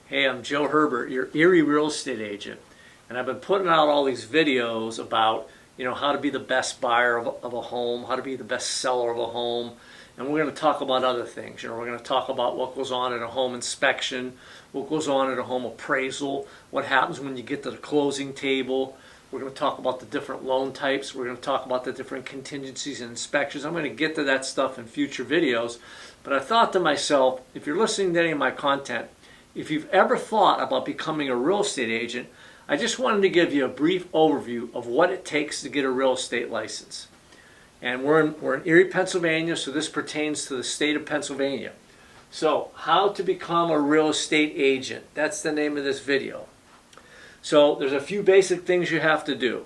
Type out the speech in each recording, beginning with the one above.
Hey, I'm Joe Herbert, your Erie real estate agent, and I've been putting out all these videos about, how to be the best buyer of a home, how to be the best seller of a home, and we're going to talk about other things. We're going to talk about what goes on at a home inspection, what goes on at a home appraisal, what happens when you get to the closing table. We're going to talk about the different loan types. We're going to talk about the different contingencies and inspections. I'm going to get to that stuff in future videos, but I thought to myself, if you're listening to any of my content, if you've ever thought about becoming a real estate agent, I just wanted to give you a brief overview of what it takes to get a real estate license. And we're in Erie, Pennsylvania, so this pertains to the state of Pennsylvania. So, how to become a real estate agent. That's the name of this video. So, there's a few basic things you have to do.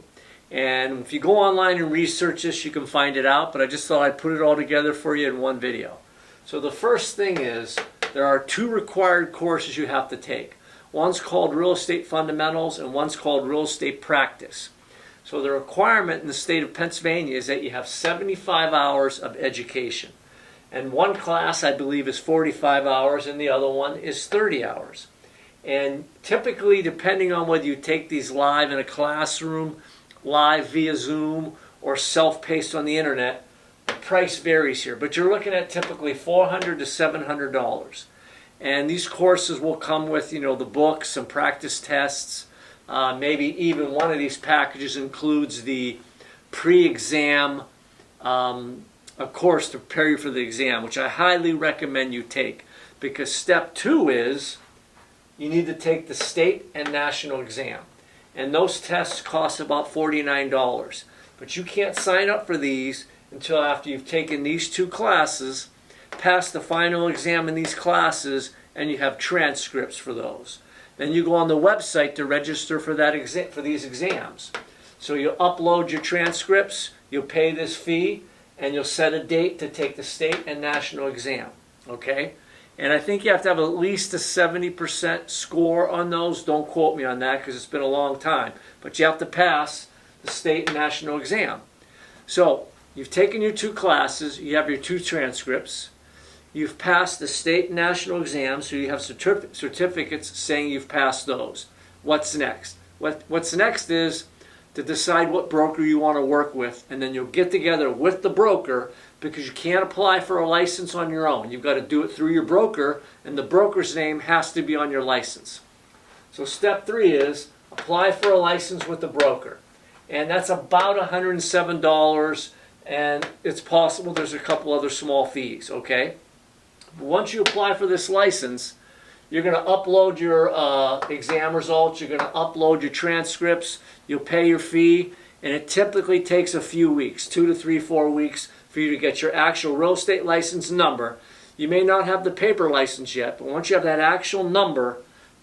And if you go online and research this, you can find it out, but I just thought I'd put it all together for you in one video. So the first thing is, there are two required courses you have to take. One's called Real Estate Fundamentals and one's called Real Estate Practice. So the requirement in the state of Pennsylvania is that you have 75 hours of education. And one class, I believe, is 45 hours and the other one is 30 hours. And typically, depending on whether you take these live in a classroom, live via Zoom, or self-paced on the internet, the price varies here, but you're looking at typically $400 to $700. And these courses will come with, the books, some practice tests. Maybe even one of these packages includes the pre-exam, a course to prepare you for the exam, which I highly recommend you take. Because step 2 is you need to take the state and national exam. And those tests cost about $49. But you can't sign up for these until after you've taken these two classes, passed the final exam in these classes, and you have transcripts for those. Then you go on the website to register for that for these exams. So you'll upload your transcripts, you'll pay this fee, and you'll set a date to take the state and national exam. Okay? And I think you have to have at least a 70% score on those. Don't quote me on that because it's been a long time. But you have to pass the state and national exam. So you've taken your two classes, you have your two transcripts, you've passed the state and national exams, so you have certificates saying you've passed those. What's next? What's next is to decide what broker you want to work with, and then you'll get together with the broker because you can't apply for a license on your own. You've got to do it through your broker, and the broker's name has to be on your license. So step 3 is apply for a license with the broker. And that's about $107. And it's possible there's a couple other small fees, okay? But once you apply for this license, you're going to upload your exam results, you're going to upload your transcripts, you'll pay your fee, and it typically takes a few weeks, 2 to 3, 4 weeks, for you to get your actual real estate license number. You may not have the paper license yet, but once you have that actual number,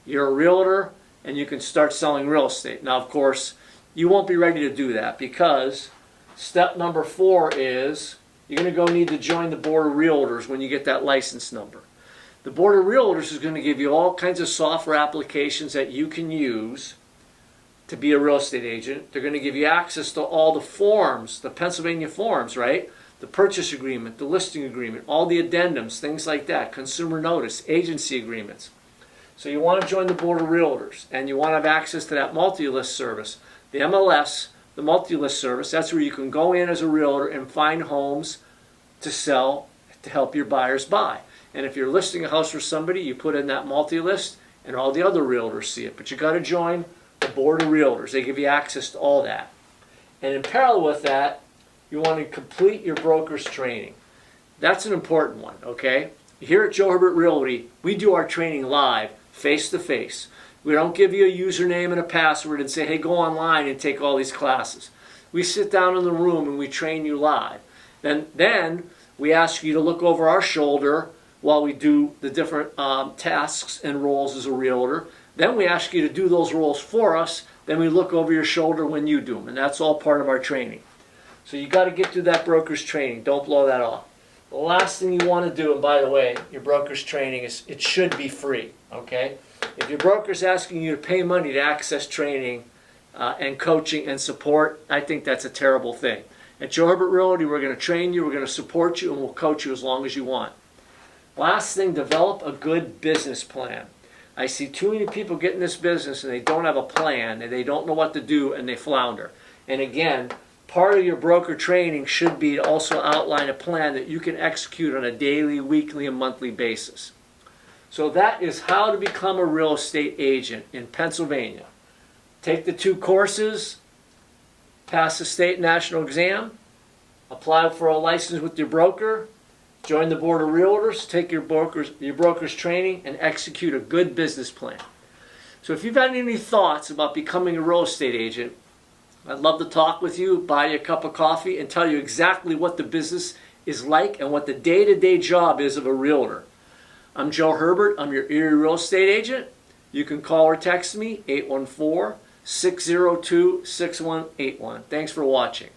you're a realtor, and you can start selling real estate. Now, of course, you won't be ready to do that because step number 4 is you're going to go need to join the Board of Realtors when you get that license number. The Board of Realtors is going to give you all kinds of software applications that you can use to be a real estate agent. They're going to give you access to all the forms, the Pennsylvania forms, right? The purchase agreement, the listing agreement, all the addendums, things like that, consumer notice, agency agreements. So you want to join the Board of Realtors, and you want to have access to that multi-list service. The MLS, the multi-list service, that's where you can go in as a realtor and find homes to sell to help your buyers buy. And if you're listing a house for somebody, you put in that multi-list and all the other realtors see it. But you got to join the Board of Realtors. They give you access to all that. And in parallel with that, you want to complete your broker's training. That's an important one, okay? Here at Joe Herbert Realty, we do our training live, face-to-face. We don't give you a username and a password and say, hey, go online and take all these classes. We sit down in the room and we train you live. Then we ask you to look over our shoulder while we do the different tasks and roles as a realtor. Then we ask you to do those roles for us. Then we look over your shoulder when you do them. And that's all part of our training. So you got to get through that broker's training. Don't blow that off. The last thing you want to do, and by the way, your broker's training, it should be free, okay? If your broker's asking you to pay money to access training and coaching and support, I think that's a terrible thing. At Joe Herbert Realty, we're going to train you, we're going to support you, and we'll coach you as long as you want. Last thing, develop a good business plan. I see too many people get in this business and they don't have a plan and they don't know what to do and they flounder. And again, part of your broker training should be to also outline a plan that you can execute on a daily, weekly, and monthly basis. So that is how to become a real estate agent in Pennsylvania. Take the 2 courses, pass the state national exam, apply for a license with your broker, join the board of realtors, take your broker's training, and execute a good business plan. So if you've had any thoughts about becoming a real estate agent, I'd love to talk with you, buy you a cup of coffee, and tell you exactly what the business is like and what the day-to-day job is of a realtor. I'm Joe Herbert. I'm your Erie real estate agent. You can call or text me, 814-602-6181. Thanks for watching.